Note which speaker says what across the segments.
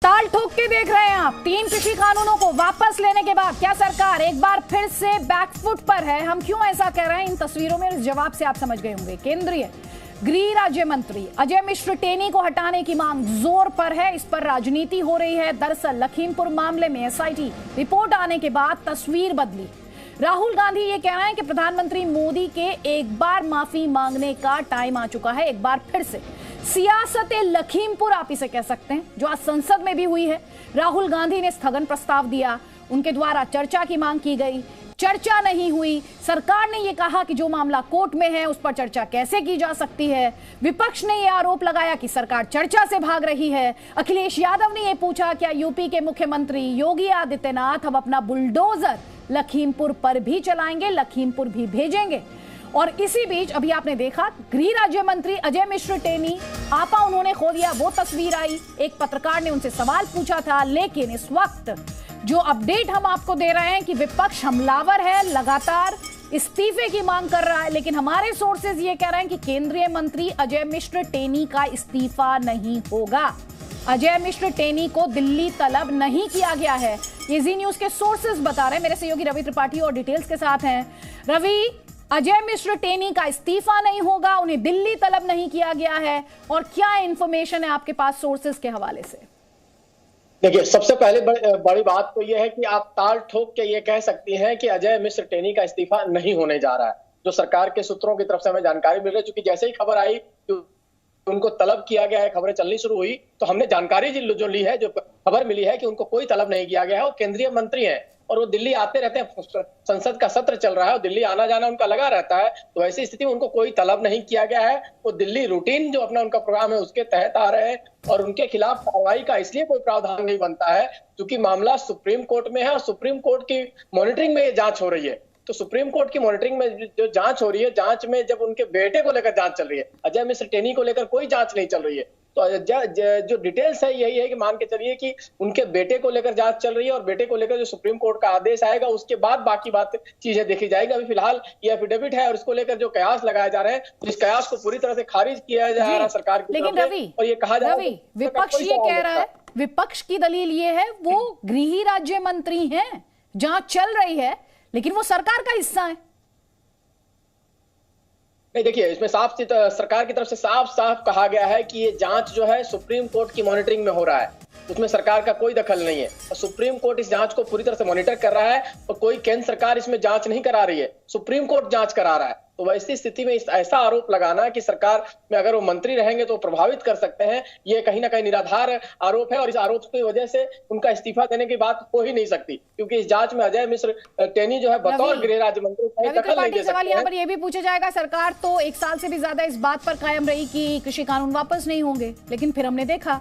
Speaker 1: ताल ठोक के देख रहे हैं आप। 3 कृषि कानूनों को वापस लेने के बाद क्या सरकार एक बार फिर से बैकफुट पर है? हम क्यों ऐसा कह रहे हैं, इन तस्वीरों में इस जवाब से आप समझ गए होंगे। केंद्रीय गृह राज्य मंत्री अजय मिश्र टेनी को हटाने की मांग जोर पर है। इस पर राजनीति हो रही है। दरअसल लखीमपुर मामले में एसआईटी रिपोर्ट आने के बाद तस्वीर बदली। राहुल गांधी ये कह रहे हैं कि प्रधानमंत्री मोदी के एक बार माफी मांगने का टाइम आ चुका है। एक बार फिर से सियासत लखीमपुर आप इसे कह सकते हैं, जो आज संसद में भी हुई है। राहुल गांधी ने स्थगन प्रस्ताव दिया, उनके द्वारा चर्चा की मांग की गई, चर्चा नहीं हुई। सरकार ने यह कहा कि जो मामला कोर्ट में है उस पर चर्चा कैसे की जा सकती है। विपक्ष ने यह आरोप लगाया कि सरकार चर्चा से भाग रही है। अखिलेश यादव ने यह पूछा, क्या यूपी के मुख्यमंत्री योगी आदित्यनाथ अब अपना बुलडोजर लखीमपुर पर भी चलाएंगे, लखीमपुर भी भेजेंगे? और इसी बीच अभी आपने देखा गृह राज्य मंत्री अजय मिश्र टेनी आपा उन्होंने खो दिया, वो तस्वीर आई। एक पत्रकार ने उनसे सवाल पूछा था, लेकिन इस वक्त जो अपडेट हम आपको दे रहे हैं कि विपक्ष हमलावर है, लगातार इस्तीफे की मांग कर रहा है। लेकिन हमारे सोर्सेज ये कह रहे हैं कि केंद्रीय मंत्री अजय मिश्र टेनी का इस्तीफा नहीं होगा। अजय मिश्र टेनी को दिल्ली तलब नहीं किया गया है, ये जी न्यूज के सोर्सेज बता रहे हैं। मेरे सहयोगी रवि त्रिपाठी और डिटेल्स के साथ हैं। रवि, अजय मिश्र टेनी का इस्तीफा नहीं होगा, उन्हें दिल्ली तलब नहीं किया गया है, और क्या इंफॉर्मेशन है आपके पास सोर्सेज के हवाले से?
Speaker 2: देखिए, सबसे पहले बड़ी बात तो यह है कि आप ताल ठोक के ये कह सकती हैं कि अजय मिश्र टेनी का इस्तीफा नहीं होने जा रहा है, जो सरकार के सूत्रों की तरफ से हमें जानकारी मिल रही है। क्योंकि जैसे ही खबर आई उनको तलब किया गया है, खबरें चलनी शुरू हुई, तो हमने जानकारी जो ली है, जो खबर मिली है कि उनको कोई तलब नहीं किया गया है। वो केंद्रीय मंत्री हैं और वो दिल्ली आते रहते हैं, संसद का सत्र चल रहा है और दिल्ली आना जाना उनका लगा रहता है। तो ऐसी स्थिति में उनको कोई तलब नहीं किया गया है। वो दिल्ली रूटीन जो अपना उनका प्रोग्राम है उसके तहत आ रहे हैं और उनके खिलाफ कार्रवाई का इसलिए कोई प्रावधान नहीं बनता है क्योंकि मामला सुप्रीम कोर्ट में है और सुप्रीम कोर्ट की मॉनिटरिंग में ये जांच हो रही है। तो सुप्रीम कोर्ट की मॉनिटरिंग में जो जांच हो रही है, जांच में जब उनके बेटे को लेकर जांच चल रही है, अजय मिश्र टेनी को लेकर कोई जांच नहीं चल रही है। तो जो डिटेल्स है यही है कि मान के चलिए कि उनके बेटे को लेकर जांच चल रही है और बेटे को लेकर जो सुप्रीम कोर्ट का आदेश आएगा उसके बाद बाकी बात चीजें देखी जाएगी। अभी फिलहाल ये एफिडेविट है और इसको लेकर जो कयास लगाए जा रहे हैं, तो इस कयास को पूरी तरह से खारिज किया जा रहा है सरकार की तरफ से। और ये कहा जा रहा है,
Speaker 1: विपक्ष ये कह रहा है, विपक्ष की दलील ये है वो गृह राज्य मंत्री हैं, जांच चल रही है लेकिन वो सरकार का हिस्सा है।
Speaker 2: नहीं, देखिए, इसमें साफ सरकार की तरफ से साफ साफ कहा गया है कि ये जांच जो है सुप्रीम कोर्ट की मॉनिटरिंग में हो रहा है, उसमें सरकार का कोई दखल नहीं है और सुप्रीम कोर्ट इस जांच को पूरी तरह से मॉनिटर कर रहा है और कोई केंद्र सरकार इसमें जांच नहीं करा रही है, सुप्रीम कोर्ट जांच करा रहा है। तो वैसी स्थिति में ऐसा आरोप लगाना कि सरकार में अगर वो मंत्री रहेंगे तो प्रभावित कर सकते हैं, ये कहीं ना कहीं निराधार आरोप है और इस आरोप की वजह से उनका इस्तीफा देने की बात हो ही नहीं सकती, क्योंकि इस जांच में अजय मिश्र टेनी जो है बतौर गृह राज्य मंत्री दखल नहीं दे सकते।
Speaker 1: सवाल यहाँ पर यह भी पूछा जाएगा, सरकार तो 1 साल से भी ज्यादा इस बात पर कायम रही कि कृषि कानून वापस नहीं होंगे, लेकिन फिर हमने देखा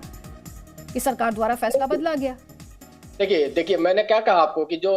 Speaker 1: कि सरकार द्वारा फैसला बदला गया।
Speaker 2: देखिए, मैंने क्या कहा आपको कि जो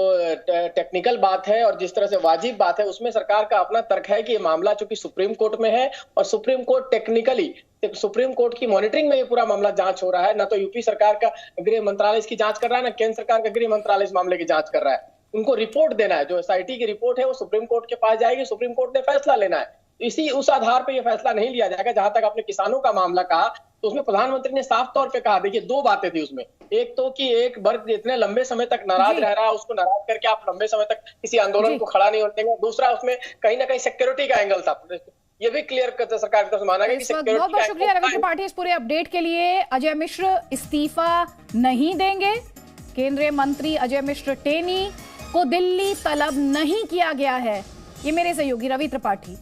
Speaker 2: टेक्निकल बात है और जिस तरह से वाजिब बात है उसमें सरकार का अपना तर्क है कि ये मामला चूंकि सुप्रीम कोर्ट में है और supreme court technically supreme court की मॉनिटरिंग में ये पूरा मामला जांच हो रहा है। ना तो यूपी सरकार का गृह मंत्रालय इसकी जांच कर रहा है, ना केंद्र सरकार का गृह मंत्रालय इस मामले की जांच कर रहा है। उनको रिपोर्ट देना है, जो एसआईटी की रिपोर्ट है वो सुप्रीम कोर्ट के पास जाएगी, सुप्रीम कोर्ट ने फैसला लेना है। उस आधार पर यह फैसला नहीं लिया जाएगा। जहां तक आपने किसानों का मामला कहा, तो उसमें प्रधानमंत्री ने साफ तौर पे कहा, देखिए 2 बातें थी उसमें। एक तो कि एक वर्ग इतने लंबे समय तक नाराज रह रहा है, उसको नाराज करके आप लंबे समय तक किसी आंदोलन को खड़ा नहीं होने देंगे। दूसरा, उसमें कहीं ना कहीं सिक्योरिटी का एंगल था, ये भी क्लियर सरकार की तरफ से माना गया कि सिक्योरिटी।
Speaker 1: बहुत बहुत शुक्रिया रवि त्रिपाठी इस पूरे अपडेट के लिए। अजय मिश्र इस्तीफा नहीं देंगे, केंद्रीय मंत्री अजय मिश्र टेनी को दिल्ली तलब नहीं किया गया है, ये मेरे सहयोगी रवि त्रिपाठी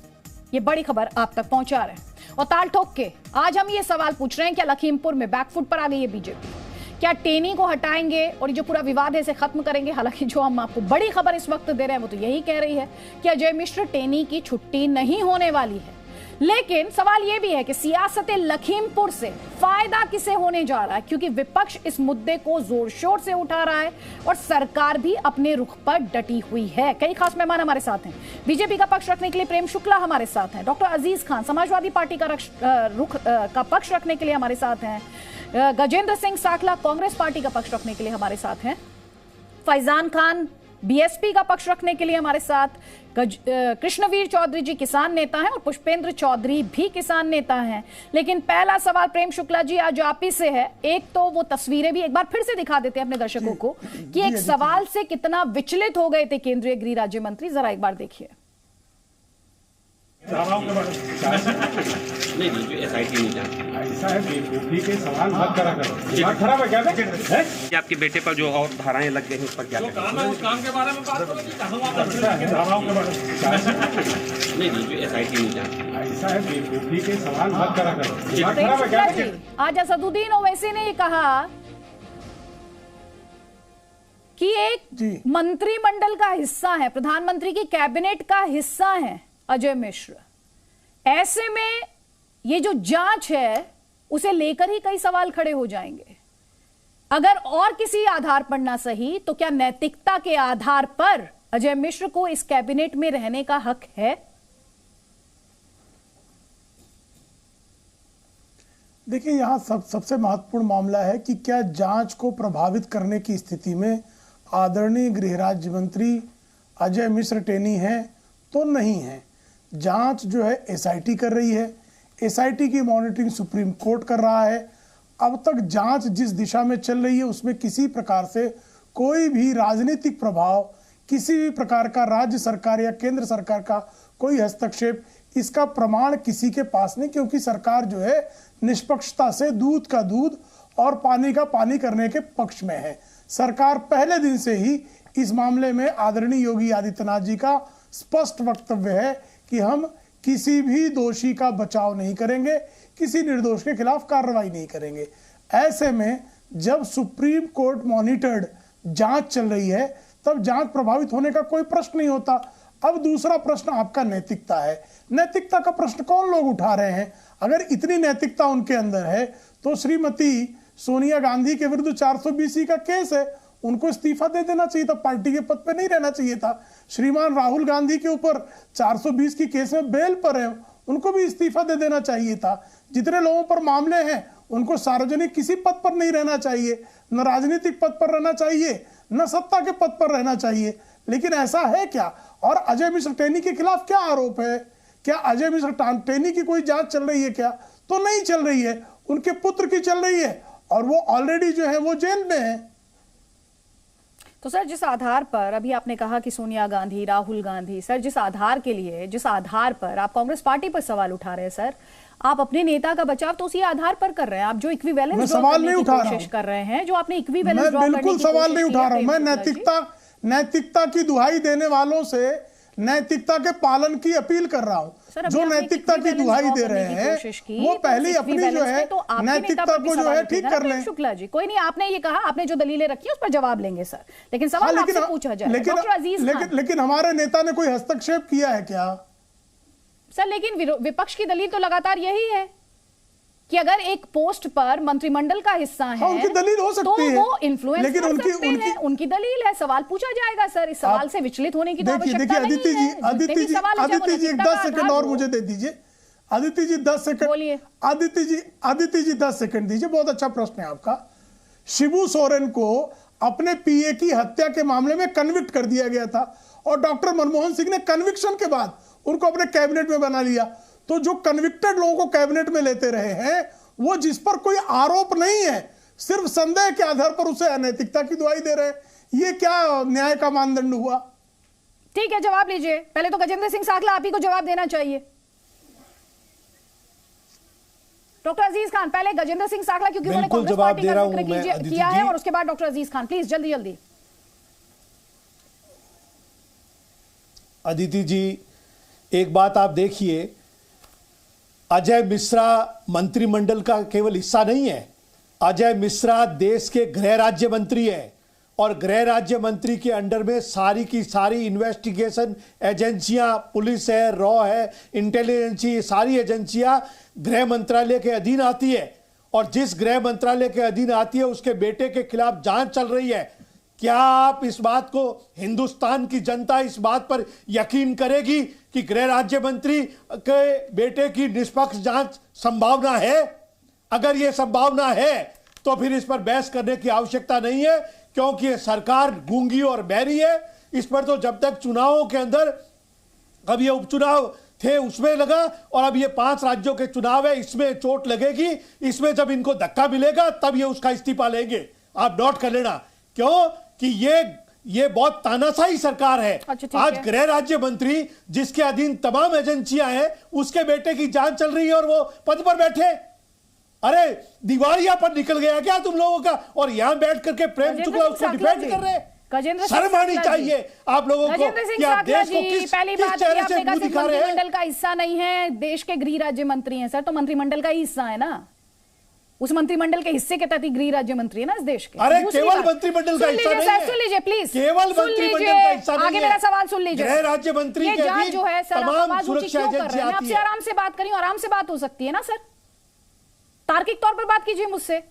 Speaker 1: ये बड़ी खबर आप तक पहुंचा रहे हैं। और ताल ठोक के आज हम ये सवाल पूछ रहे हैं, क्या लखीमपुर में बैकफुट पर आ गई है बीजेपी? क्या टेनी को हटाएंगे और ये जो पूरा विवाद है इसे खत्म करेंगे? हालांकि जो हम आपको बड़ी खबर इस वक्त दे रहे हैं वो तो यही कह रही है कि अजय मिश्र टेनी की छुट्टी नहीं होने वाली है। लेकिन सवाल यह भी है कि सियासत लखीमपुर से फायदा किसे होने जा रहा है, क्योंकि विपक्ष इस मुद्दे को जोर शोर से उठा रहा है और सरकार भी अपने रुख पर डटी हुई है। कई खास मेहमान हमारे साथ हैं। बीजेपी का पक्ष रखने के लिए प्रेम शुक्ला हमारे साथ हैं, डॉक्टर अजीज खान समाजवादी पार्टी का रुख का पक्ष रखने के लिए हमारे साथ हैं, गजेंद्र सिंह साखला कांग्रेस पार्टी का पक्ष रखने के लिए हमारे साथ हैं, फैजान खान बीएसपी का पक्ष रखने के लिए हमारे साथ, कृष्णवीर चौधरी जी किसान नेता हैं और पुष्पेंद्र चौधरी भी किसान नेता हैं। लेकिन पहला सवाल प्रेम शुक्ला जी आज आप ही से है। एक तो वो तस्वीरें भी एक बार फिर से दिखा देते हैं अपने दर्शकों को कि एक सवाल से कितना विचलित हो गए थे केंद्रीय गृह राज्य मंत्री, जरा एक बार देखिए।
Speaker 3: नहीं SIT नहीं जानती।
Speaker 4: ऐसा है बेवकूफी के सवाल मत करा करो। दिमाग खराब है क्या?
Speaker 3: कि आपके बेटे पर जो और धाराएं लग गई हैं उस पर क्या
Speaker 4: काम है, उस काम के बारे में बात करो कि धाराओं के बारे में।
Speaker 3: नहीं SIT नहीं जानती।
Speaker 4: ऐसा है बेवकूफी के सवाल मत करा करो। दिमाग खराब है क्या?
Speaker 1: आज असदुद्दीन ओवैसी ने ये कहा कि एक मंत्रिमंडल का हिस्सा है, प्रधानमंत्री की कैबिनेट का हिस्सा है अजय मिश्र। ऐसे में ये जो जांच है उसे लेकर ही कई सवाल खड़े हो जाएंगे। अगर और किसी आधार पर ना सही तो क्या नैतिकता के आधार पर अजय मिश्र को इस कैबिनेट में रहने का हक है?
Speaker 5: देखिए, यहां सबसे महत्वपूर्ण मामला है कि क्या जांच को प्रभावित करने की स्थिति में आदरणीय गृह राज्य मंत्री अजय मिश्र टेनी हैं तो नहीं है। जांच जो है SIT कर रही है, SIT की मॉनिटरिंग सुप्रीम कोर्ट कर रहा है। अब तक जांच जिस दिशा में चल रही है उसमें किसी प्रकार से कोई भी राजनीतिक प्रभाव, किसी भी प्रकार का राज्य सरकार या केंद्र सरकार का कोई हस्तक्षेप, इसका प्रमाण किसी के पास नहीं, क्योंकि सरकार जो है निष्पक्षता से दूध का दूध और पानी का पानी करने के पक्ष में है। सरकार पहले दिन से ही इस मामले में आदरणीय योगी आदित्यनाथ जी का स्पष्ट वक्तव्य है कि हम किसी भी दोषी का बचाव नहीं करेंगे, किसी निर्दोष के खिलाफ कार्रवाई नहीं करेंगे। ऐसे में जब सुप्रीम कोर्ट मॉनिटर्ड जांच चल रही है तब जांच प्रभावित होने का कोई प्रश्न नहीं होता। अब दूसरा प्रश्न आपका नैतिकता है। नैतिकता का प्रश्न कौन लोग उठा रहे हैं? अगर इतनी नैतिकता उनके अंदर है तो श्रीमती सोनिया गांधी के विरुद्ध 420 का केस है, उनको इस्तीफा दे देना चाहिए था, पार्टी के पद पे नहीं रहना चाहिए था। श्रीमान राहुल गांधी के ऊपर 420 की केस में बेल पर है, उनको भी इस्तीफा दे देना चाहिए था। जितने लोगों पर मामले हैं उनको सार्वजनिक किसी पद पर नहीं रहना चाहिए, न राजनीतिक पद पर रहना चाहिए, न सत्ता के पद पर रहना चाहिए। लेकिन ऐसा है क्या? और अजय मिश्र टेनी के खिलाफ क्या आरोप है? क्या अजय मिश्र टेनी की कोई जांच चल रही है क्या? तो नहीं चल रही है, उनके पुत्र की चल रही है और वो ऑलरेडी जो है वो जेल में है।
Speaker 1: तो सर, जिस आधार पर अभी आपने कहा कि सोनिया गांधी, राहुल गांधी, सर जिस आधार के लिए, जिस आधार पर आप कांग्रेस पार्टी पर सवाल उठा रहे हैं सर, आप अपने नेता का बचाव तो उसी आधार पर कर रहे हैं। आप जो इक्विवेलेंस
Speaker 5: सवाल नहीं उठा
Speaker 1: कोशिश कर रहे हैं, जो आपने इक्विवेलेंस
Speaker 5: मैं बिल्कुल सवाल नहीं उठा रहा हूं। मैं नैतिकता की दुहाई देने वालों से नैतिकता के पालन की अपील कर रहा हूं। जो नैतिकता की दुहाई दे रहे हैं वो पहले अपनी जो है नैतिकता को जो है ठीक कर लें।
Speaker 1: शुक्ला जी, कोई नहीं, आपने ये कहा, आपने जो दलीलें रखी उस पर जवाब लेंगे सर, लेकिन सवाल आपसे पूछा जाए। डॉक्टर अजीज खान,
Speaker 5: लेकिन हमारे नेता ने कोई हस्तक्षेप किया है क्या
Speaker 1: सर? लेकिन विपक्ष की दलील तो लगातार यही है कि अगर एक पोस्ट पर मंत्रिमंडल का हिस्सा है,
Speaker 5: उनकी दलील हो सकती है,
Speaker 1: तो वो इन्फ्लुएंस
Speaker 5: लेकिन
Speaker 1: कर सकते हैं। उनकी दलील है, सवाल पूछा जाएगा सर। इस सवाल से विचलित होने की तो आवश्यकता नहीं है।
Speaker 5: अदिति जी 10 सेकंड और मुझे दे दीजिए। अदिति जी 10 सेकंड
Speaker 1: बोलिए।
Speaker 5: अदिति जी 10 सेकंड दीजिए। बहुत अच्छा प्रश्न है आपका। शिबू सोरेन को अपने PA की हत्या के मामले में कन्विक्ट कर दिया गया था और डॉक्टर मनमोहन सिंह ने कन्विक्शन के बाद उनको अपने कैबिनेट में बना लिया। तो जो कन्विक्टेड लोगों को कैबिनेट में लेते रहे हैं वो जिस पर कोई आरोप नहीं है, सिर्फ संदेह के आधार पर उसे अनैतिकता की दुहाई दे रहे हैं, ये क्या न्याय का मानदंड हुआ?
Speaker 1: ठीक है, जवाब लीजिए। पहले तो गजेंद्र सिंह साखला आप ही को जवाब देना चाहिए। डॉक्टर अजीज खान, पहले गजेंद्र सिंह साखला, क्योंकि उन्होंने कांग्रेस पार्टी का जिक्र किया है, और उसके बाद डॉक्टर अजीज खान, प्लीज जल्दी जल्दी।
Speaker 6: अदिति जी, एक बात आप देखिए, अजय मिश्रा मंत्रिमंडल का केवल हिस्सा नहीं है। अजय मिश्रा देश के गृह राज्य मंत्री है और गृह राज्य मंत्री के अंडर में सारी की सारी इन्वेस्टिगेशन एजेंसियां, पुलिस है, रॉ है, इंटेलिजेंसी, सारी एजेंसियां गृह मंत्रालय के अधीन आती है। और जिस गृह मंत्रालय के अधीन आती है उसके बेटे के खिलाफ जांच चल रही है। क्या आप इस बात को, हिंदुस्तान की जनता इस बात पर यकीन करेगी कि गृह राज्य मंत्री के बेटे की निष्पक्ष जांच संभावना है? अगर यह संभावना है तो फिर इस पर बहस करने की आवश्यकता नहीं है, क्योंकि ये सरकार गूंगी और बहरी है। इस पर तो जब तक चुनावों के अंदर अब ये उपचुनाव थे उसमें लगा, और अब ये 5 राज्यों के चुनाव है, इसमें चोट लगेगी, इसमें जब इनको धक्का मिलेगा तब ये उसका इस्तीफा लेंगे। आप नोट कर लेना, क्यों कि ये बहुत तानाशाही सरकार है।
Speaker 1: अच्छा,
Speaker 6: आज गृह राज्य मंत्री जिसके अधीन तमाम एजेंसियां हैं, उसके बेटे की जांच चल रही है और वो पद पर बैठे। अरे दिवालिया पर निकल गया क्या तुम लोगों का? और यहां बैठ करके प्रेम शुक्ला उसको डिफेंड कर रहे हैं। शर्म आनी चाहिए आप लोगों को कि आप देश को किस चेहरे से मुंह दिखा रहे हैं।
Speaker 1: मंत्रिमंडल का हिस्सा नहीं है, देश के गृह राज्य मंत्री हैं सर, तो मंत्रिमंडल का ही हिस्सा है ना, उस मंत्रिमंडल के हिस्से के तहत ही गृह राज्य मंत्री है ना इस देश के।
Speaker 6: अरे केवल मंत्रिमंडल का हिस्सा नहीं है,
Speaker 1: सुन लीजिए प्लीज,
Speaker 6: केवल मंत्रिमंडल का हिस्सा नहीं है।
Speaker 1: आगे मेरा सवाल सुन लीजिए।
Speaker 6: गृह राज्य मंत्री के
Speaker 1: जांच जो है सर,
Speaker 6: तमाम सुरक्षा एजेंसी आती
Speaker 1: आपसे
Speaker 6: है।
Speaker 1: आराम से बात करिए, आराम से बात हो सकती है ना सर, तार्किक तौर पर बात कीजिए मुझसे।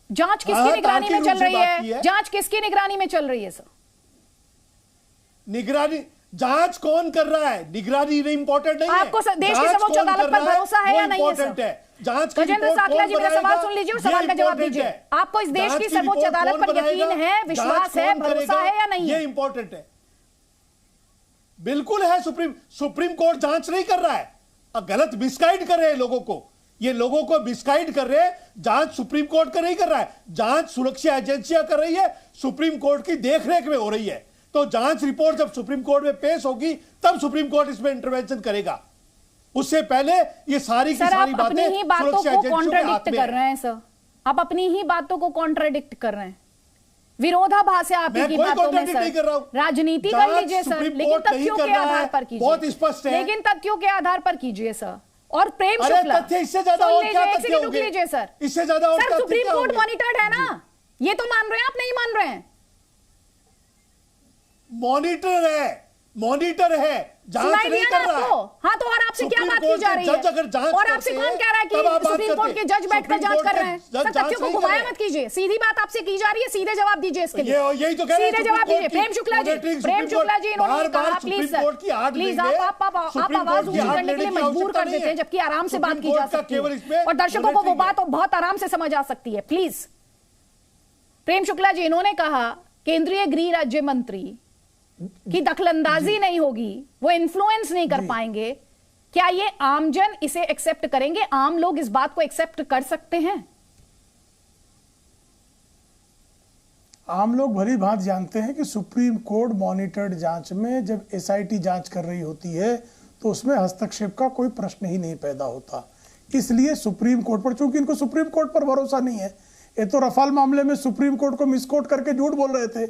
Speaker 1: जांच किसकी निगरानी में चल रही है? जांच किसकी निगरानी में चल रही है सर?
Speaker 6: निगरानी, जांच कौन कर रहा है? निगरानी नहीं इंपॉर्टेंट नहीं है।
Speaker 1: आपको देश की सर्वोच्च अदालत पर भरोसा है या नहीं है सर?
Speaker 6: जांच की
Speaker 1: गजेंद्र साकला जी, मेरा सवाल सुन लीजिए और सवाल का जवाब दीजिए। आपको इस देश की सर्वोच्च अदालत पर यकीन है, विश्वास है, भरोसा है या नहीं?
Speaker 6: ये इंपॉर्टेंट है, बिल्कुल है। सुप्रीम कोर्ट जांच नहीं कर रहा है, गलत मिसगाइड कर रहे हैं लोगों को, ये लोगों को मिसगाइड कर रहे हैं। जांच सुप्रीम कोर्ट का नहीं कर रहा है, जांच सुरक्षा एजेंसियां कर रही है, सुप्रीम कोर्ट की देखरेख में हो रही है। तो जांच रिपोर्ट जब सुप्रीम कोर्ट में पेश होगी तब सुप्रीम कोर्ट इसमें इंटरवेंशन करेगा, उससे पहले ये सारी की सारी बातें
Speaker 1: अपनी ही बातों को कॉन्ट्राडिक्ट कर रहे हैं सर, आप अपनी ही बातों को कॉन्ट्राडिक्ट कर रहे हैं, विरोधाभास है आप ही की बातों में सर। राजनीति कर लीजिए सर, लेकिन तथ्यों के आधार पर कीजिए,
Speaker 6: बहुत स्पष्ट है,
Speaker 1: लेकिन तथ्यों के आधार पर कीजिए सर। और प्रेम शुक्ला,
Speaker 6: तथ्य इससे ज्यादा और क्या तथ्य होंगे?
Speaker 1: लीजिए सर,
Speaker 6: इससे ज्यादा और
Speaker 1: सर सुप्रीम कोर्ट मॉनिटर्ड है ना, ये तो मान रहे हैं आप, नहीं मान रहे हैं? मॉनिटर है, जांच नहीं कर रहा है। हाँ, तो और आपसे क्या बात की जा रही है? और आपसे कौन कह रहा है कि सुप्रीम कोर्ट के जज बैठकर जांच कर रहे हैं? सर तथ्यों को घुमाया मत कीजिए, सीधी बात आपसे की जा रही है, सीधे जवाब दीजिए इसके लिए।
Speaker 6: यही तो कह रहे हैं,
Speaker 1: सीधे जवाब दीजिए। प्रेम शुक्ला जी इन्होंने कहा, प्लीज आप आवाज ऊंची करने के लिए मजबूर कर देते हैं, जबकि आराम से बात की जा सकती है और दर्शकों को वो बात बहुत आराम से समझ आ सकती है। प्लीज प्रेम शुक्ला जी, इन्होंने कहा केंद्रीय गृह राज्य मंत्री की दखलंदाजी नहीं होगी, वो इन्फ्लुएंस नहीं कर पाएंगे। क्या ये आमजन इसे एक्सेप्ट करेंगे? आम लोग इस बात को एक्सेप्ट कर सकते हैं?
Speaker 5: आम लोग भली भांति जानते हैं कि सुप्रीम कोर्ट मॉनिटर्ड जांच में जब एसआईटी जांच कर रही होती है तो उसमें हस्तक्षेप का कोई प्रश्न ही नहीं पैदा होता। इसलिए सुप्रीम कोर्ट पर, चूंकि इनको सुप्रीम कोर्ट पर भरोसा नहीं है, ये तो रफाल मामले में सुप्रीम कोर्ट को मिसकोट करके झूठ बोल रहे थे,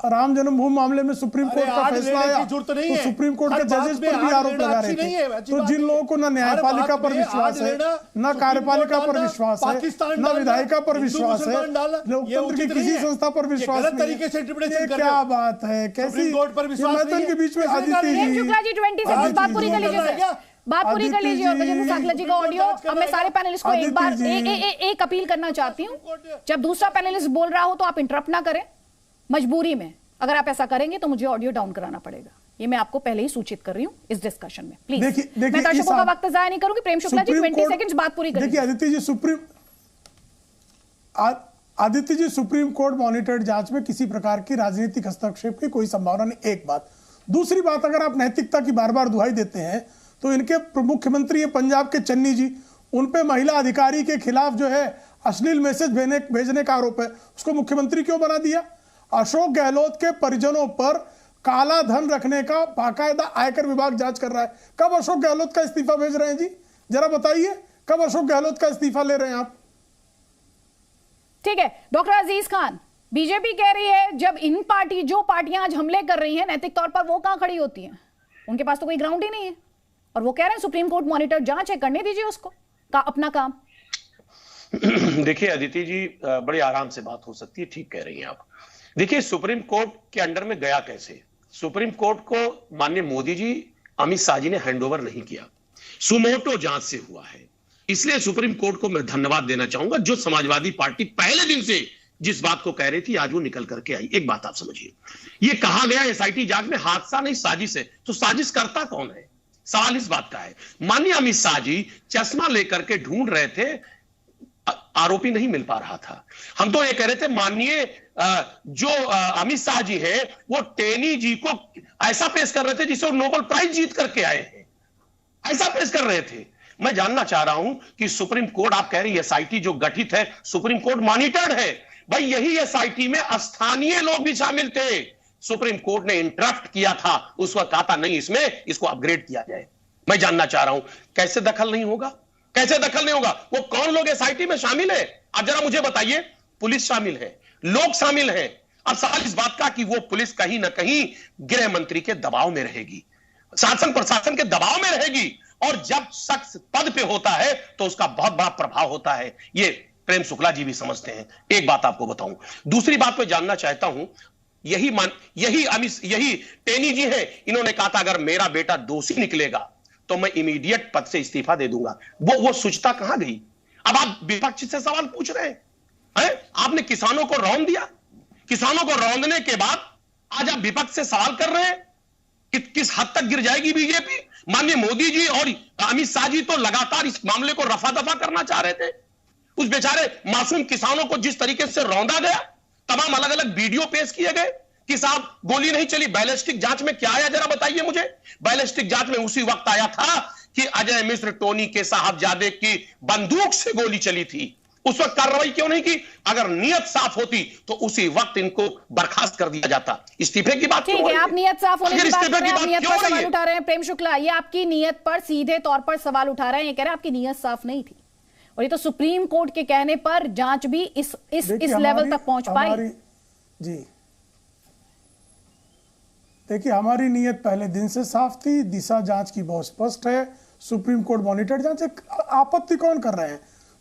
Speaker 5: राम जन्मभूमि मामले में सुप्रीम कोर्ट का फैसला आया तो सुप्रीम कोर्ट के जजेस पर भी आरोप लगा रहे थे। तो जिन लोगों को ना न्यायपालिका पर विश्वास है, ना कार्यपालिका पर विश्वास है, ना विधायिका पर विश्वास है, लोकतंत्र की किसी संस्था पर विश्वास नहीं, ये क्या बात है? कैसी मैदान के बीच में आदित्य जी,
Speaker 1: बात पूरी कर लीजिए, बात पूरी कर लीजिए। गजेंद्र साकला जी का ऑडियो। अब मैं सारे पैनलिस्ट को एक बार एक अपील करना चाहती हूँ, जब दूसरा पैनलिस्ट बोल रहा हो तो आप इंटरप्ट ना करें मजबूरी में। अगर आप ऐसा करेंगे तो मुझे ऑडियो डाउन कराना पड़ेगा, ये मैं आपको पहले ही सूचित कर रही हूं इस डिस्कशन में। प्लीज मैं दर्शकों का वक्त जाया नहीं करूंगी। प्रेम शुक्ला जी 20 सेकंड्स बात पूरी करिए।
Speaker 5: देखिए Aditya ji supreme court monitored जांच में किसी प्रकार की राजनीतिक हस्तक्षेप की कोई संभावना नहीं, एक बात। दूसरी बात, अगर आप नैतिकता की बार बार दुहाई देते हैं तो इनके मुख्यमंत्री पंजाब के चन्नी जी, उन पे महिला अधिकारी के खिलाफ जो है अश्लील मैसेज भेजने का आरोप है, उसको मुख्यमंत्री क्यों बना दिया? अशोक गहलोत के परिजनों पर काला धन रखने का बाकायदा आयकर विभाग जांच कर रहा है। कब अशोक गहलोत का इस्तीफा भेज रहे हैं जी? जरा बताइए, कब अशोक गहलोत का इस्तीफा ले रहे हैं आप?
Speaker 1: ठीक है डॉक्टर अजीज खान, बीजेपी कह रही है जब जो पार्टियां आज हमले कर रही हैं नैतिक तौर पर, वो कहां खड़ी होती हैं? उनके पास तो कोई ग्राउंड ही नहीं है, और वो कह रहे हैं सुप्रीम कोर्ट मॉनिटर जांच है, करने दीजिए उसको अपना काम।
Speaker 7: देखिए अदिति जी, बड़ी आराम से बात हो सकती है, ठीक कह रही हैं आप। देखिए सुप्रीम कोर्ट के अंडर में गया कैसे? सुप्रीम कोर्ट को माननीय मोदी जी, अमित शाह जी ने हैंडओवर नहीं किया, सुमोटो जांच से हुआ है। इसलिए सुप्रीम कोर्ट को मैं धन्यवाद देना चाहूंगा, जो समाजवादी पार्टी पहले दिन से जिस बात को कह रही थी आज वो निकल करके आई। एक बात आप समझिए, ये कहा गया एसआईटी जांच में हादसा नहीं साजिश है, तो साजिश करता कौन है? सवाल इस बात का है। माननीय अमित शाह जी चश्मा लेकर के ढूंढ रहे थे आरोपी नहीं मिल पा रहा था। हम तो ये कह रहे थे माननीय जो अमित शाह जी है वो टेनी जी को ऐसा पेश कर रहे थे जिसे वो नोबेल प्राइज जीत करके आए हैं, ऐसा पेश कर रहे थे। मैं जानना चाह रहा हूं कि सुप्रीम कोर्ट, आप कह रही एसआईटी जो गठित है सुप्रीम कोर्ट मॉनिटर्ड है, भाई यही एसआईटी में स्थानीय लोग भी शामिल थे। सुप्रीम कोर्ट ने इंटरप्ट किया था, उस वक्त कहा था नहीं इसमें इसको अपग्रेड किया जाए। मैं जानना चाह रहा हूं कैसे दखल नहीं होगा, कैसे दखल नहीं होगा? वो कौन लोग एसआईटी में शामिल है आप जरा मुझे बताइए। पुलिस शामिल है, लोग शामिल हैं। अब सवाल इस बात का कि वो पुलिस कहीं ना कहीं गृह मंत्री के दबाव में रहेगी, शासन प्रशासन के दबाव में रहेगी, और जब शख्स पद पे होता है तो उसका बहुत बड़ा प्रभाव होता है। ये प्रेम शुक्ला जी भी समझते हैं। एक बात आपको बताऊं, दूसरी बात मैं जानना चाहता हूं, यही टेनी जी है, इन्होंने कहा था अगर मेरा बेटा दोषी निकलेगा तो मैं इमीडिएट पद से इस्तीफा दे दूंगा। वो सोचता कहां गई? अब आप विपक्ष से सवाल पूछ रहे हैं? आपने किसानों को रौंद दिया, किसानों को रौंदने के बाद आज आप विपक्ष से सवाल कर रहे हैं कि किस हद तक गिर जाएगी बीजेपी। माननीय मोदी जी और अमित शाह जी तो लगातार इस मामले को रफा दफा करना चाह रहे थे। उस बेचारे मासूम किसानों को जिस तरीके से रौंदा गया, तमाम अलग अलग वीडियो पेश किए गए कि साहब गोली नहीं चली। बैलिस्टिक जांच में क्या आया जरा बताइए मुझे। बैलिस्टिक जांच में उसी वक्त आया था कि अजय मिश्र टोनी के साहबजादे की बंदूक से गोली चली थी। उस वक्त कार्रवाई क्यों नहीं की? अगर नियत साफ होती तो उसी वक्त इनको बर्खास्त कर दिया जाता। इस्तीफे की बात
Speaker 1: ठीक है, आप नियत साफ होने की बात कर रहे हैं, आप नियत पर सवाल उठा रहे हैं। प्रेम शुक्ला, ये आपकी नियत पर सीधे तौर पर सवाल उठा रहे हैं, ये कह रहे हैं आपकी नियत साफ नहीं थी, और ये तो सुप्रीम कोर्ट के कहने पर जांच भी इस लेवल तक पहुंच पाई।
Speaker 5: जी देखिए, हमारी नियत पहले दिन से साफ थी, दिशा जांच की बहुत स्पष्ट है, सुप्रीम कोर्ट मॉनिटर्ड जांच। आपत्ति कौन कर रहे हैं?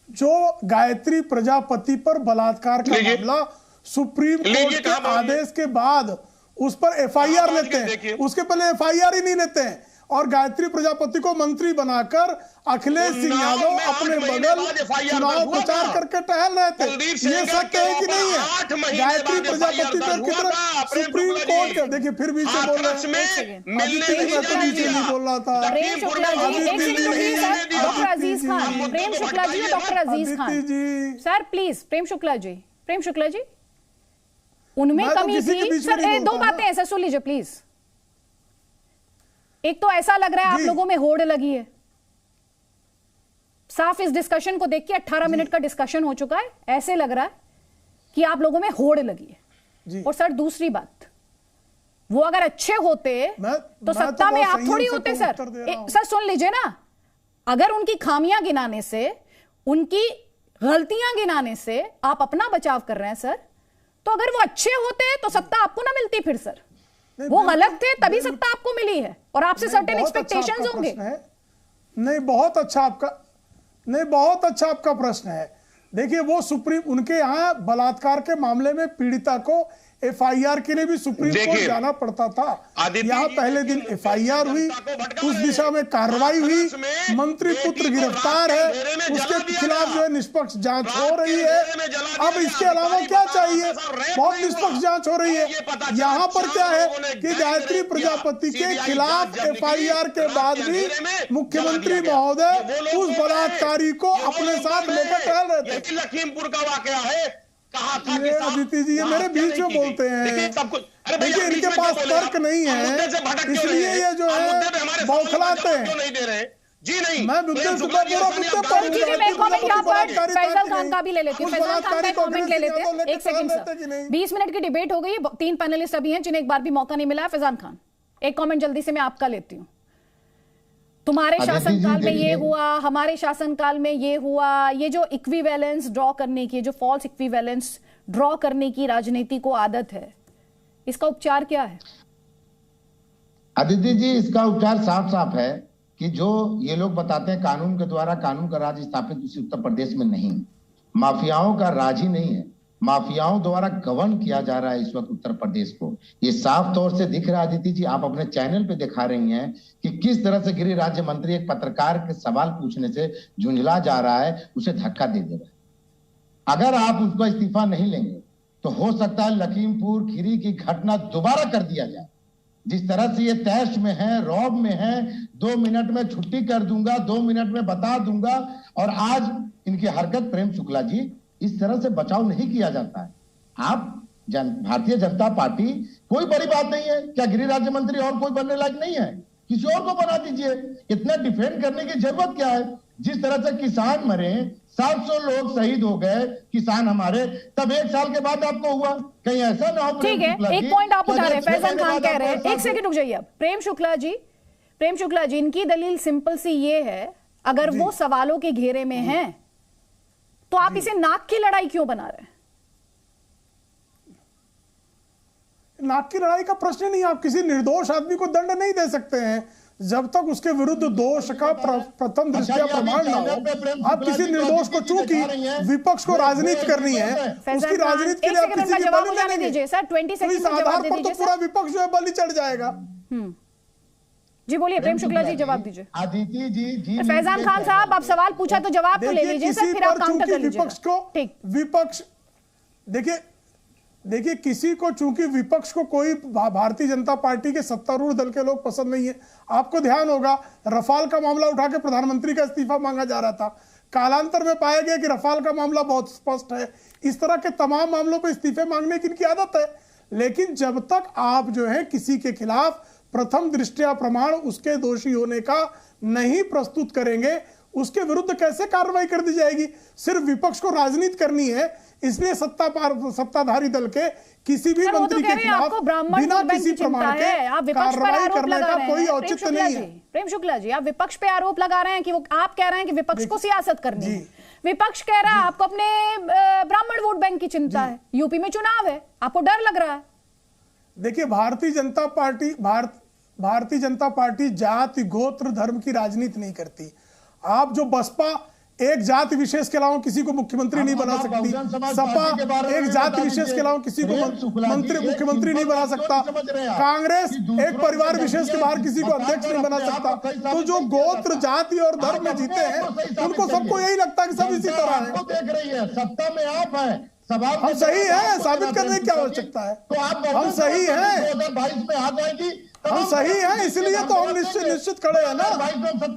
Speaker 5: जो गायत्री प्रजापति पर बलात्कार का मामला सुप्रीम कोर्ट के आदेश के बाद उस पर एफआईआर लेते हैं, उसके पहले एफआईआर ही नहीं लेते हैं, और गायत्री प्रजापति को मंत्री बनाकर अखिलेश सिंह यादव अपने बगल चुनाव प्रचार करके टहल रहे थे। ये सत्य है कि नहीं है? गायत्री प्रजापति पर कितना सुप्रीम कोर्ट के, देखिए फिर भी से बोल रहे हैं, मैं तो नीचे नहीं बोल रहा था।
Speaker 1: Prem Shukla ji, doctor Aziz Khan, Prem Shukla ji, doctor Aziz Khan ji, sir please. Prem Shukla ji, Prem Shukla ji, उनमें कमी थी सर। दो बातें ऐसा सुन लीजिए प्लीज। एक तो ऐसा लग रहा है आप लोगों में होड़ लगी है, साफ इस डिस्कशन को देख के 18 मिनट का डिस्कशन हो चुका है, ऐसे लग रहा है कि आप लोगों में होड़ लगी है। और सर दूसरी बात, वो अगर अच्छे होते तो सत्ता में आप थोड़ी होते सर। सर सुन लीजिए ना, अगर उनकी खामियां गिनाने से, उनकी गलतियां गिनाने से आप अपना बचाव कर रहे हैं सर, तो अगर वो अच्छे होते तो सत्ता आपको ना मिलती फिर सर। वो गलत थे तभी सत्ता आपको मिली है, और आपसे सर्टेन एक्सपेक्टेशंस होंगे।
Speaker 5: नहीं, बहुत अच्छा आपका प्रश्न है। देखिए, वो सुप्रीम, उनके यहाँ बलात्कार के मामले में पीड़िता को एफआईआर के लिए भी सुप्रीम कोर्ट जाना पड़ता था। यहाँ पहले दिन एफआईआर हुई, उस दिशा में कार्रवाई हुई, मंत्री पुत्र गिरफ्तार है, उसके खिलाफ जो है निष्पक्ष जांच हो रही है। अब इसके अलावा क्या चाहिए? बहुत निष्पक्ष जांच हो रही है। यहाँ पर क्या है कि गायत्री प्रजापति के खिलाफ एफआईआर के बाद भी मुख्यमंत्री महोदय उस बलात्कारी को अपने साथ लेकर टहल रहे थे।
Speaker 7: लखीमपुर का वाकया है, कहा था
Speaker 5: कि अदिति जी ये मेरे बीच में बोलते हैं। देखिए, इनके पास तर्क नहीं है, इसलिए ये जो है बौखलाते हैं।
Speaker 7: जी नहीं,
Speaker 1: मैं फैजल खान का भी ले लेती हूँ, फैजल खान का कमेंट ले लेते हैं। एक सेकंड सर, 20 मिनट की डिबेट हो गई है, 3 पैनलिस्ट अभी हैं जिन्हें एक बार भी मौका नहीं मिला है। फैजल खान, एक कमेंट जल्दी से मैं आपका लेती हूँ। तुम्हारे शासनकाल में ये हुआ, हमारे शासनकाल में ये हुआ, ये जो इक्विवेलेंस ड्रॉ करने की, जो फॉल्स इक्विवेलेंस ड्रॉ करने की राजनीति को आदत है, इसका उपचार क्या है?
Speaker 8: अदिति जी, इसका उपचार साफ साफ है कि जो ये लोग बताते हैं कानून के द्वारा कानून का राज स्थापित उसी उत्तर प्रदेश में नहीं, माफियाओं का राज ही नहीं है, माफियाओं द्वारा गवर्न किया जा रहा है इस वक्त उत्तर प्रदेश को। ये साफ तौर से दिख रहा है अदिति जी, आप अपने चैनल पे दिखा रही हैं कि किस तरह से गृह राज्य मंत्री एक पत्रकार के सवाल पूछने से झुंझला जा रहा है, उसे धक्का दे रहा है। अगर आप उसका इस्तीफा नहीं लेंगे तो हो सकता है लखीमपुर खीरी की घटना दोबारा कर दिया जाए। जिस तरह से ये तैश में है, रौब में है, 2 मिनट में छुट्टी कर दूंगा, 2 मिनट में बता दूंगा, और आज इनकी हरकत, प्रेम शुक्ला जी, इस तरह से बचाव नहीं किया जाता है। आप भारतीय जनता पार्टी, कोई बड़ी बात नहीं है, क्या गृह राज्य मंत्री और कोई बनने लायक नहीं है? किसी और को बना दीजिए, इतना डिफेंड करने की जरूरत क्या है? जिस तरह से किसान मरे, 700 लोग शहीद हो गए किसान हमारे, तब 1 साल के बाद आपको हुआ, कहीं ऐसा ना हो?
Speaker 1: ठीक है, एक पॉइंट आप उठा रहे हैं, फैजान खान कह रहे हैं, एक सेकंड रुक जाइए। अब प्रेम शुक्ला जी, इनकी दलील सिंपल सी ये है, अगर वो सवालों के घेरे में हैं तो आप इसे नाक की लड़ाई क्यों बना रहे हैं?
Speaker 5: नाक की लड़ाई का प्रश्न नहीं। आप किसी निर्दोष आदमी को दंड नहीं दे सकते हैं जब तक उसके विरुद्ध दोष का प्रथम दृष्टया प्रमाण ना हो। आप किसी निर्दोष को, चूंकि विपक्ष को राजनीति करनी है, उसकी राजनीति के लिए आप किसी की बलि नहीं देंगे, तो इस आधार पर तो पूरा विपक्ष जो है बलि चढ़ जाएगा।
Speaker 1: जी बोलिए प्रेम शुक्ला जी, जवाब दीजिए।
Speaker 8: आदिति जी,
Speaker 1: फैजान खान साहब, आप सवाल पूछा तो जवाब तो ले लीजिए सर, फिर आप काउंटर कर लीजिए।
Speaker 5: देखिए, किसी को चूंकि विपक्ष को कोई भारतीय जनता पार्टी के सत्तारूढ़ दल के लोग पसंद नहीं है। आपको ध्यान होगा, रफाल का मामला उठा के प्रधानमंत्री का इस्तीफा मांगा जा रहा था, कालांतर में पाया गया कि रफाल का मामला बहुत स्पष्ट है। इस तरह के तमाम मामलों पर इस्तीफे मांगने की इनकी आदत है। लेकिन जब तक आप जो है किसी के खिलाफ प्रथम दृष्टया प्रमाण उसके दोषी होने का नहीं प्रस्तुत करेंगे, उसके विरुद्ध कैसे कार्रवाई कर दी जाएगी? सिर्फ विपक्ष को राजनीति करनी है, इसलिए सत्ताधारी दल के किसी भी मंत्री के खिलाफ बिना किसी प्रमाण के कार्रवाई करने का कोई औचित्य नहीं है।
Speaker 1: प्रेम शुक्ला जी, आप विपक्ष पे आरोप लगा रहे हैं कि वो, आप कह रहे हैं कि विपक्ष को सियासत करनी है, विपक्ष कह रहा है आपको अपने ब्राह्मण वोट बैंक की चिंता है, यूपी में चुनाव है, आपको डर लग रहा है।
Speaker 5: देखिए, भारतीय जनता पार्टी जाति, गोत्र, धर्म की राजनीति नहीं करती। आप जो बसपा एक जाति विशेष के अलावा किसी को मुख्यमंत्री नहीं बना सकती, सपा एक जाति विशेष के अलावा किसी को मुख्यमंत्री नहीं बना सकता, कांग्रेस एक परिवार विशेष के बाहर किसी को अध्यक्ष नहीं बना सकता। तो जो गोत्र, जाति और धर्म में जीते हैं, उनको सबको यही लगता है कि सब इसी तरह है।
Speaker 8: देख रही है, सत्ता में आप है,
Speaker 5: हम सही है, साबित करने की क्या आवश्यकता है?
Speaker 8: तो आप
Speaker 5: हम सही है,
Speaker 8: 2022 में आ जाएगी,
Speaker 5: हम सही है, इसलिए तो हम निश्चित खड़े हैं ना।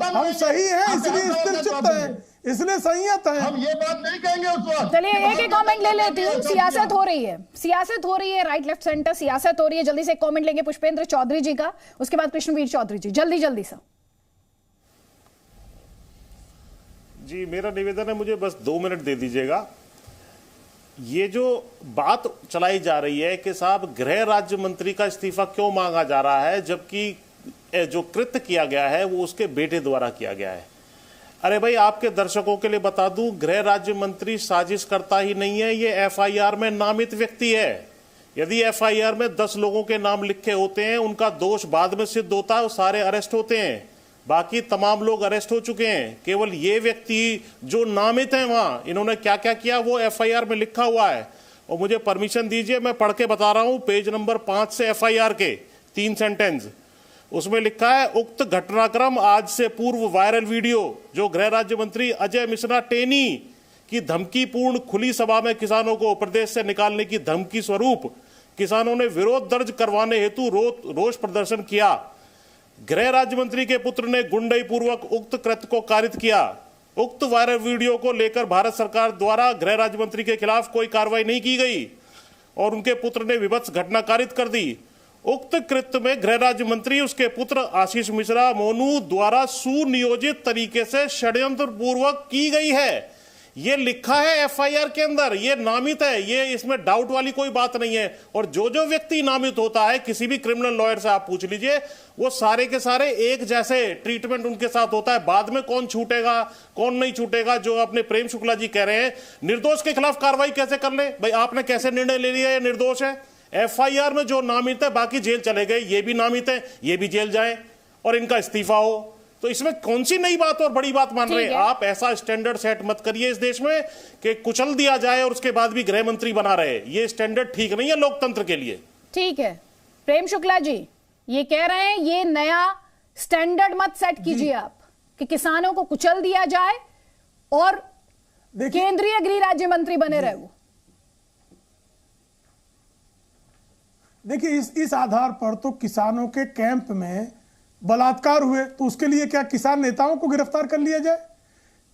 Speaker 5: हम सही है, इसलिए स्थिर चित्त है, इसलिए संयत है।
Speaker 8: हम ये बात नहीं कहेंगे उस वक्त।
Speaker 1: चलिए एक कमेंट ले लेती हूँ। सियासत हो रही है, राइट लेफ्ट सेंटर सियासत हो रही है। जल्दी से एक कमेंट लेंगे पुष्पेंद्र चौधरी जी का, उसके बाद कृष्णवीर चौधरी जी, जल्दी सर।
Speaker 9: जी, मेरा निवेदन है, मुझे बस 2 मिनट दे दीजिएगा। ये जो बात चलाई जा रही है कि साहब गृह राज्य मंत्री का इस्तीफा क्यों मांगा जा रहा है, जबकि जो कृत्य किया गया है वो उसके बेटे द्वारा किया गया है। अरे भाई, आपके दर्शकों के लिए बता दूं, गृह राज्य मंत्री साजिश करता ही नहीं है, ये एफआईआर में नामित व्यक्ति है। यदि एफआईआर में 10 लोगों के नाम लिखे होते हैं, उनका दोष बाद में सिद्ध होता है, वो सारे अरेस्ट होते हैं। बाकी तमाम लोग अरेस्ट हो चुके हैं। केवल ये व्यक्ति जो नामित है, वहां इन्होंने क्या क्या किया वो एफआईआर में लिखा हुआ है। और मुझे परमिशन दीजिए, मैं पढ़ के बता रहा हूं, पेज नंबर 5 से एफआईआर के 3 सेंटेंस। उसमें लिखा है, उक्त घटनाक्रम आज से पूर्व वायरल वीडियो जो गृह राज्य मंत्री अजय मिश्रा टेनी की धमकीपूर्ण खुली सभा में किसानों को प्रदेश से निकालने की धमकी स्वरूप किसानों ने विरोध दर्ज करवाने हेतु रोष प्रदर्शन किया। गृह राज्य मंत्री के पुत्र ने गुंडई पूर्वक उक्त कृत्य को कारित किया। उक्त वायरल वीडियो को लेकर भारत सरकार द्वारा गृह राज्य मंत्री के खिलाफ कोई कार्रवाई नहीं की गई और उनके पुत्र ने विभत्स घटना कारित कर दी। उक्त कृत्य में गृह राज्य मंत्री, उसके पुत्र आशीष मिश्रा मोनू द्वारा सुनियोजित तरीके से षड्यंत्र पूर्वक की गई है। ये लिखा है एफआईआर के अंदर, ये नामित है, ये इसमें डाउट वाली कोई बात नहीं है। और जो व्यक्ति नामित होता है, किसी भी क्रिमिनल लॉयर से आप पूछ लीजिए, वो सारे के सारे एक जैसे ट्रीटमेंट उनके साथ होता है। बाद में कौन छूटेगा कौन नहीं छूटेगा, जो अपने प्रेम शुक्ला जी कह रहे हैं, निर्दोष के खिलाफ कार्रवाई कैसे कर ले? भाई, आपने कैसे निर्णय ले लिया ये निर्दोष है? एफआईआर में जो नामित है, बाकी जेल चले गए, ये भी नामित है, ये भी जेल जाए और इनका इस्तीफा हो, तो इसमें कौन सी नई बात और बड़ी बात मान रहे हैं आप? ऐसा स्टैंडर्ड सेट मत करिए इस देश में कि कुचल दिया जाए और उसके बाद भी गृह मंत्री बना रहे। ये स्टैंडर्ड ठीक नहीं है लोकतंत्र के लिए।
Speaker 1: ठीक है, प्रेम शुक्ला जी ये कह रहे हैं, ये नया स्टैंडर्ड मत सेट कीजिए आप कि किसानों को कुचल दिया जाए और केंद्रीय गृह राज्य मंत्री बने रहे वो।
Speaker 5: देखिए इस आधार पर तो किसानों के कैंप में बलात्कार हुए तो उसके लिए क्या किसान नेताओं को गिरफ्तार कर लिया जाए?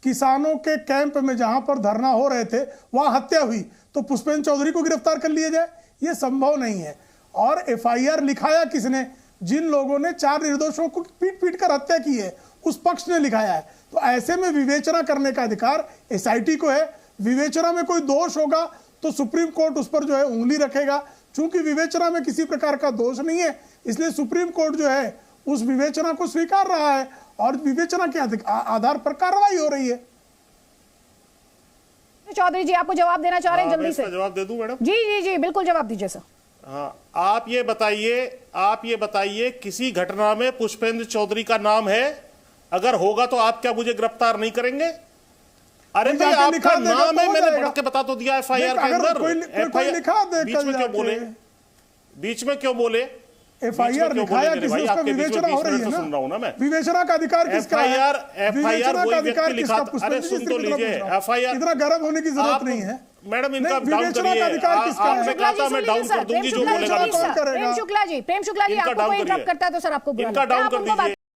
Speaker 5: किसानों के कैंप में जहां पर धरना हो रहे थे वहां हत्या हुई तो पुष्पेंद्र चौधरी को गिरफ्तार कर लिया जाए? यह संभव नहीं है। और एफआईआर लिखाया किसने? जिन लोगों ने 4 निर्दोषों को पीट पीट कर हत्या की है उस पक्ष ने लिखाया है। तो ऐसे में विवेचना करने का अधिकार एसआईटी को है। विवेचना में कोई दोष होगा तो सुप्रीम कोर्ट उस पर जो है उंगली रखेगा। चूंकि विवेचना में किसी प्रकार का दोष नहीं है इसलिए सुप्रीम कोर्ट जो है उस विवेचना को स्वीकार रहा है और विवेचना के आधार पर कार्रवाई हो रही है।
Speaker 1: चौधरी जी आपको जवाब देना चाह रहे हैं, जल्दी से
Speaker 9: जवाब दे दूं मैडम?
Speaker 1: जी जी जी बिल्कुल जवाब दीजिए सर।
Speaker 9: हाँ, आप ये बताइए किसी घटना में पुष्पेंद्र चौधरी का नाम है? अगर होगा तो आप क्या मुझे गिरफ्तार नहीं करेंगे? अरे भाई आपका नाम है, मैंने पढ़ के बता तो दिया एफआईआर के अंदर। एफआईआर बीच में क्यों बोले? बीच में क्यों बोले?
Speaker 5: एफआईआर लिखाया किसने? उसका विवेचना हो रही है ना।
Speaker 9: सुन रहा हूं ना मैं।
Speaker 5: विवेचना का अधिकार किसका है?
Speaker 9: एफआईआर वही व्यक्ति लिखा। अरे सुन तो लीजिए, एफआईआर
Speaker 5: इतना गर्म होने की जरूरत नहीं है
Speaker 9: मैडम। इनका डाउन करिए। आपने कहा था मैं डाउन कर दूंगी जो बोलेगा।
Speaker 1: प्रेम शुक्ला जी आपको कोई इंटरप्ट करता है तो सर आपको
Speaker 9: इनका डाउन कर दीजिए।